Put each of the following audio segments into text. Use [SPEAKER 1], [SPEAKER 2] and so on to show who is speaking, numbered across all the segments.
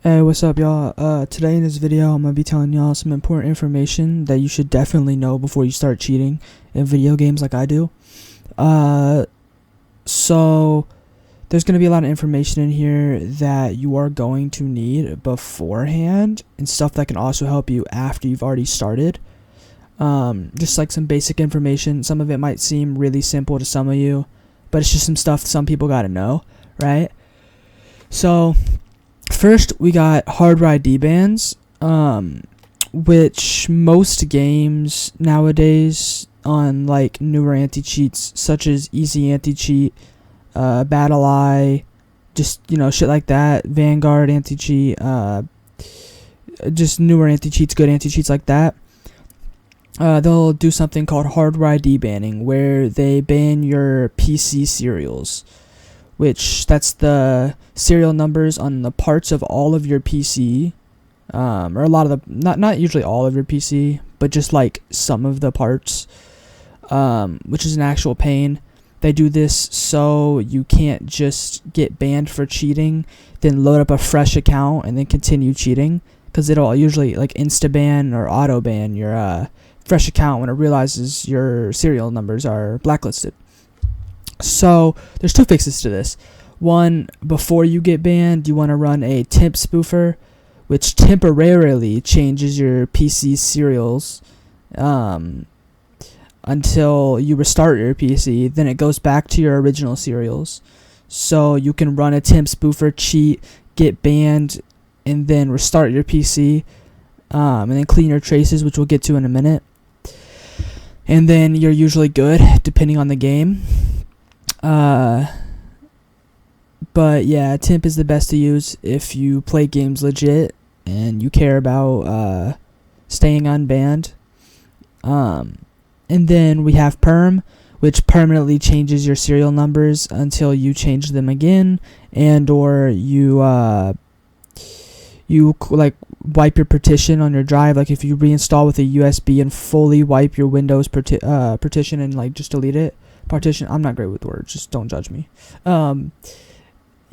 [SPEAKER 1] Hey, what's up, y'all? Today in this video, I'm gonna be telling y'all some important information that you should definitely know before you start cheating in video games like I do. So there's gonna be a lot of information in here that you are going to need beforehand, and stuff that can also help you after you've already started. Just like some basic information. Some of it might seem really simple to some of you, but it's just some stuff some people gotta know, right? So first, we got hardware ID bans, which most games nowadays on like newer anti-cheats, such as Easy Anti-Cheat, Battle Eye, just shit like that, Vanguard Anti-Cheat, just newer anti-cheats, good anti-cheats like that. They'll do something called hardware ID banning, where they ban your PC serials, which that's the serial numbers on the parts of all of your PC, or a lot of the, not usually all of your PC, but just like some of the parts, which is an actual pain. They do this so you can't just get banned for cheating, then load up a fresh account and then continue cheating, because it'll usually like insta-ban or auto-ban your fresh account when it realizes your serial numbers are blacklisted. So there's two fixes to this. One, before you get banned, you want to run a temp spoofer, which temporarily changes your PC serials until you restart your PC. Then it goes back to your original serials. So you can run a temp spoofer, cheat, get banned, and then restart your PC, and then clean your traces, which we'll get to in a minute. And then you're usually good, depending on the game. But yeah, temp is the best to use if you play games legit and you care about staying unbanned. And then we have perm, which permanently changes your serial numbers until you change them again, and or you like wipe your partition on your drive. Like if you reinstall with a USB and fully wipe your Windows partition and like just delete it. Partition, I'm not great with words, just don't judge me.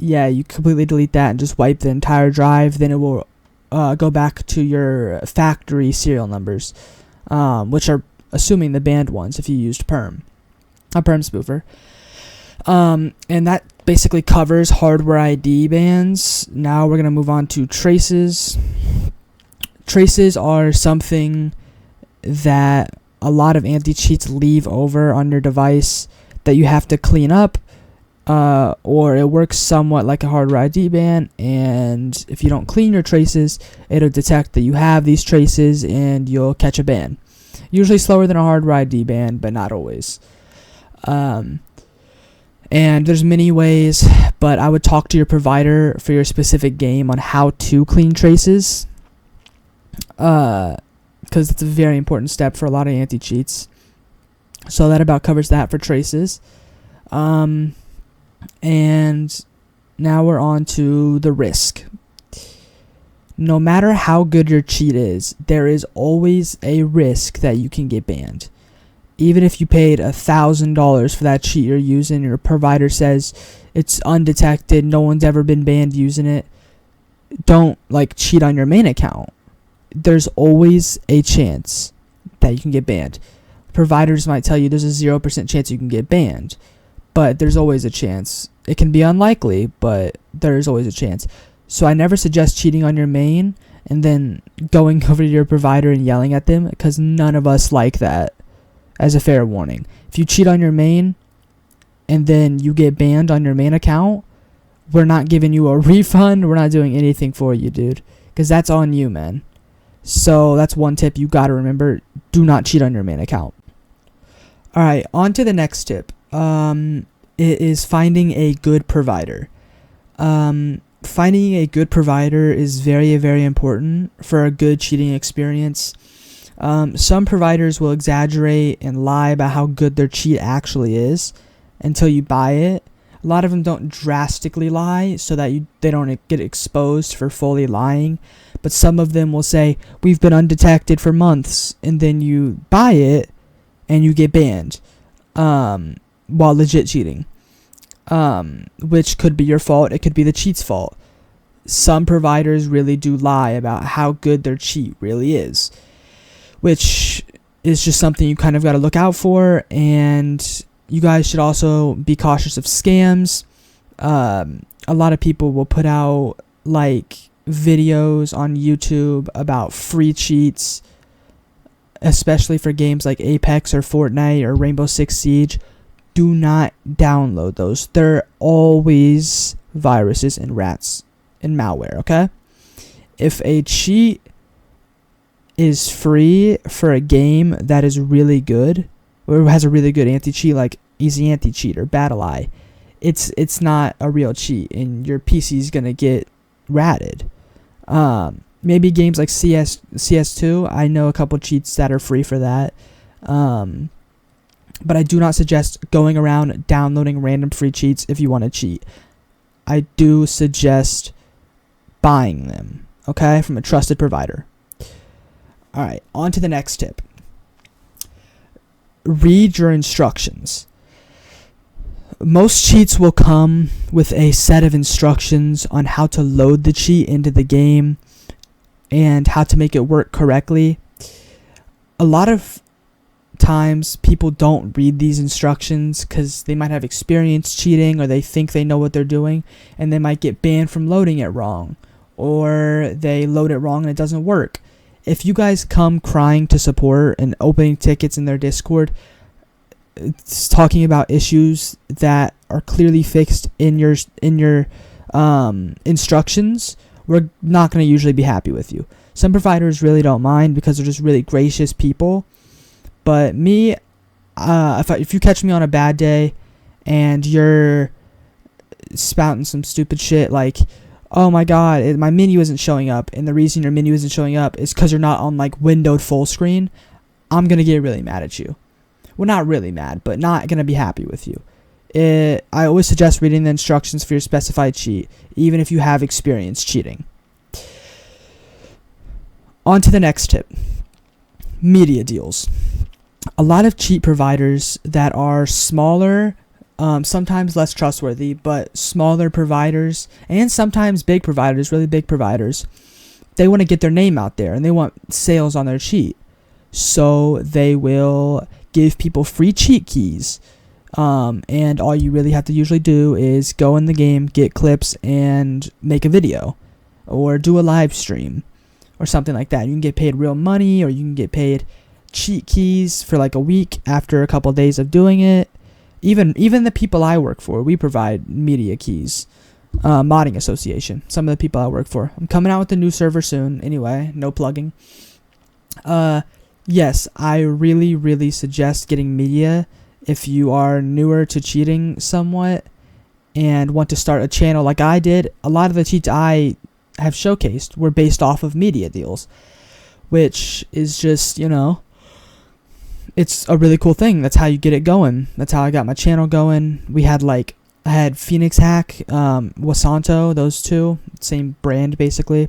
[SPEAKER 1] Yeah, you completely delete that and just wipe the entire drive, then it will go back to your factory serial numbers, which are assuming the banned ones if you used a perm spoofer. And that basically covers hardware ID bans. Now we're going to move on to traces. Traces are something that a lot of anti-cheats leave over on your device that you have to clean up, or it works somewhat like a hardware ID ban, and if you don't clean your traces, it'll detect that you have these traces and you'll catch a ban. Usually slower than a hardware ID ban, but not always. And there's many ways, but I would talk to your provider for your specific game on how to clean traces, because it's a very important step for a lot of anti-cheats. So that about covers that for traces. And now we're on to the risk. No matter how good your cheat is, there is always a risk that you can get banned. Even if you paid $1,000 for that cheat you're using, your provider says it's undetected, no one's ever been banned using it, don't cheat on your main account. There's always a chance that you can get banned. Providers might tell you there's a 0% chance you can get banned, but there's always a chance. It can be unlikely, but there's always a chance. So I never suggest cheating on your main and then going over to your provider and yelling at them, because none of us like that. As a fair warning, if you cheat on your main and then you get banned on your main account, we're not giving you a refund. We're not doing anything for you, dude, because that's on you, man. So that's one tip you got to remember. Do not cheat on your main account. All right, on to the next tip. It is finding a good provider. Finding a good provider is very, very important for a good cheating experience. Some providers will exaggerate and lie about how good their cheat actually is until you buy it. A lot of them don't drastically lie so that they don't get exposed for fully lying. But some of them will say, we've been undetected for months, and then you buy it and you get banned while legit cheating, which could be your fault. It could be the cheat's fault. some providers really do lie about how good their cheat really is, which is just something you kind of got to look out for. And you guys should also be cautious of scams. A lot of people will put out like videos on YouTube about free cheats, especially for games like Apex or Fortnite or Rainbow Six Siege. Do not download those. They're always viruses and rats and malware, okay? If a cheat is free for a game that is really good, or has a really good anti-cheat like Easy Anti-Cheat or Battle Eye, it's not a real cheat, and your PC is gonna get ratted. Maybe games like CS2, I know a couple cheats that are free for that. But I do not suggest going around downloading random free cheats if you want to cheat. I do suggest buying them, okay, from a trusted provider. Alright, on to the next tip. Read your instructions. Most cheats will come with a set of instructions on how to load the cheat into the game and how to make it work correctly. A lot of times people don't read these instructions because they might have experience cheating, or they think they know what they're doing, and they might get banned from loading it wrong, or they load it wrong and it doesn't work. If you guys come crying to support and opening tickets in their Discord, it's talking about issues that are clearly fixed in your instructions, we're not going to usually be happy with you. Some providers really don't mind because they're just really gracious people. But me, if you catch me on a bad day and you're spouting some stupid shit like, oh my god, my menu isn't showing up, and the reason your menu isn't showing up is because you're not on like windowed full screen, I'm going to get really mad at you. Well, not really mad, but not going to be happy with you. I always suggest reading the instructions for your specified cheat, even if you have experience cheating. On to the next tip. Media deals. A lot of cheat providers that are smaller, sometimes less trustworthy, but smaller providers, and sometimes big providers, really big providers, they want to get their name out there and they want sales on their cheat. So they will give people free cheat keys. And all you really have to usually do is go in the game, get clips, and make a video. Or do a live stream. Or something like that. You can get paid real money, or you can get paid cheat keys for like a week after a couple days of doing it. Even the people I work for, we provide media keys. Modding Association, some of the people I work for. I'm coming out with a new server soon. Anyway, no plugging. Yes, I really suggest getting media if you are newer to cheating somewhat and want to start a channel like I did. A lot of the cheats I have showcased were based off of media deals, which is just, it's a really cool thing. That's how you get it going. That's how I got my channel going. I had Phoenix Hack, Wasanto, those two, same brand basically,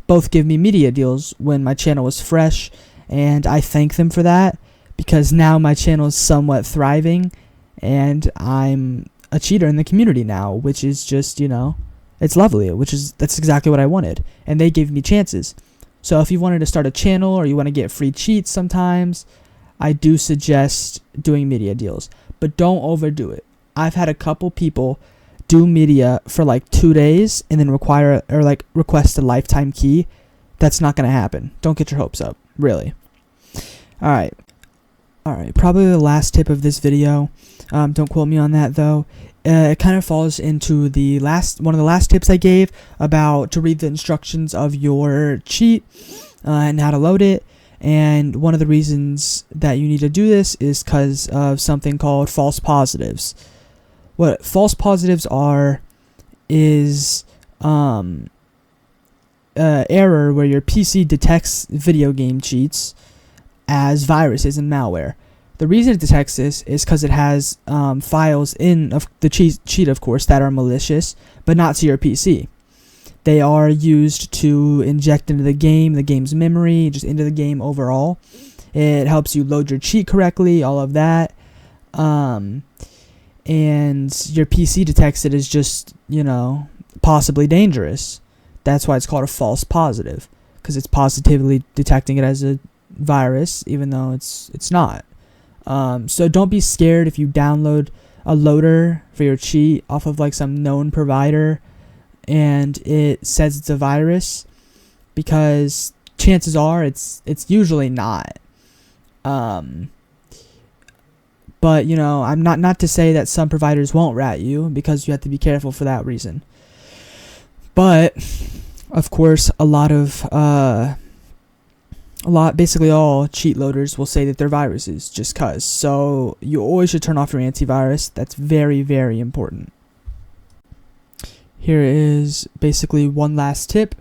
[SPEAKER 1] both give me media deals when my channel was fresh, and I thank them for that because now my channel is somewhat thriving and I'm a cheater in the community now, which is just, it's lovely, that's exactly what I wanted, and they gave me chances. So if you wanted to start a channel or you want to get free cheats sometimes, I do suggest doing media deals, but don't overdo it. I've had a couple people do media for like 2 days and then request a lifetime key. That's not going to happen. Don't get your hopes up, really. Alright, probably the last tip of this video. Don't quote me on that though. It kind of falls into one of the last tips I gave about to read the instructions of your cheat and how to load it. And one of the reasons that you need to do this is because of something called false positives. What false positives are is error where your PC detects video game cheats as viruses and malware. The reason it detects this is because it has files in the cheat, of course, that are malicious, but not to your PC. They are used to inject into the game's memory, just into the game overall. It helps you load your cheat correctly, all of that. And your PC detects it as just, possibly dangerous. That's why it's called a false positive, because it's positively detecting it as a virus, even though it's not. So don't be scared if you download a loader for your cheat off of like some known provider and it says it's a virus, because chances are it's usually not. But you know, I'm not to say that some providers won't rat you, because you have to be careful for that reason. But of course, basically all cheat loaders will say that they're viruses just cause. So you always should turn off your antivirus. That's very, very important. Here is basically one last tip.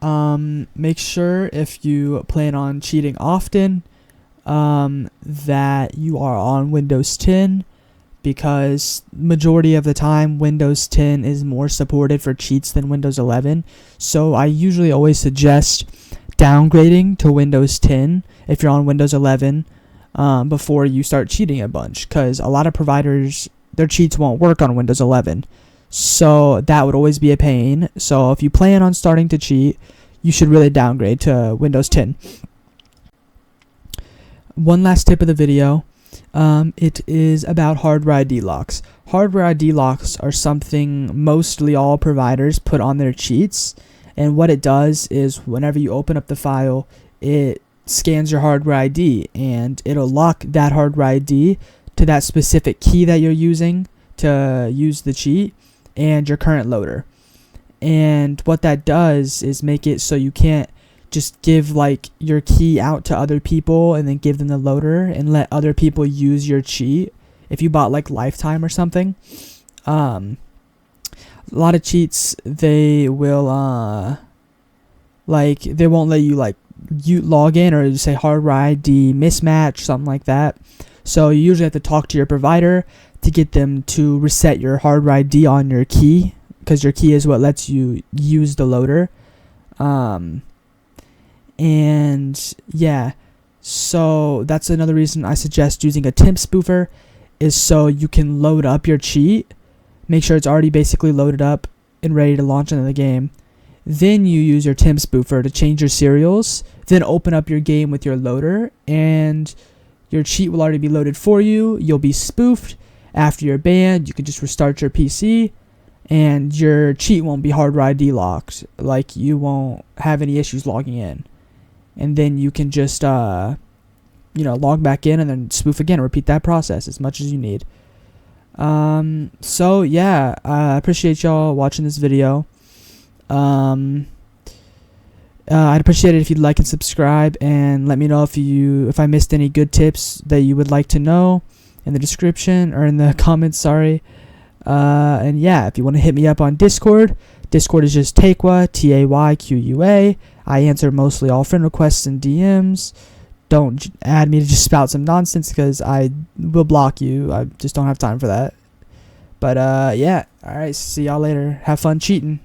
[SPEAKER 1] Make sure if you plan on cheating often, that you are on Windows 10, because majority of the time Windows 10 is more supported for cheats than Windows 11. So I usually always suggest downgrading to Windows 10 if you're on Windows 11 before you start cheating a bunch, because a lot of providers, their cheats won't work on Windows 11. So that would always be a pain. So if you plan on starting to cheat, you should really downgrade to Windows 10. One last tip of the video. It is about hardware ID locks. Hardware ID locks are something mostly all providers put on their cheats, and what it does is whenever you open up the file, it scans your hardware ID and it'll lock that hardware ID to that specific key that you're using to use the cheat and your current loader. And what that does is make it so you can't just give like your key out to other people and then give them the loader and let other people use your cheat if you bought like Lifetime or something. A lot of cheats, they will they won't let you you log in, or say hardware ID mismatch, something like that. So you usually have to talk to your provider to get them to reset your hardware ID on your key, because your key is what lets you use the loader. And yeah, so that's another reason I suggest using a temp spoofer, is so you can load up your cheat, make sure it's already basically loaded up and ready to launch into the game. Then you use your temp spoofer to change your serials, then open up your game with your loader, and your cheat will already be loaded for you. You'll be spoofed. After you're banned, you can just restart your PC, and your cheat won't be hardware ID locked. Like, you won't have any issues logging in. And then you can just, log back in and then spoof again, repeat that process as much as you need. So yeah, I appreciate y'all watching this video. I'd appreciate it if you'd like and subscribe, and let me know if I missed any good tips that you would like to know in the description or in the comments, sorry. And yeah, if you want to hit me up on Discord is just Tayqa, Tayqa. I answer mostly all friend requests and DMs. Don't add me to just spout some nonsense, because I will block you. I just don't have time for that. But yeah, alright, see y'all later. Have fun cheating.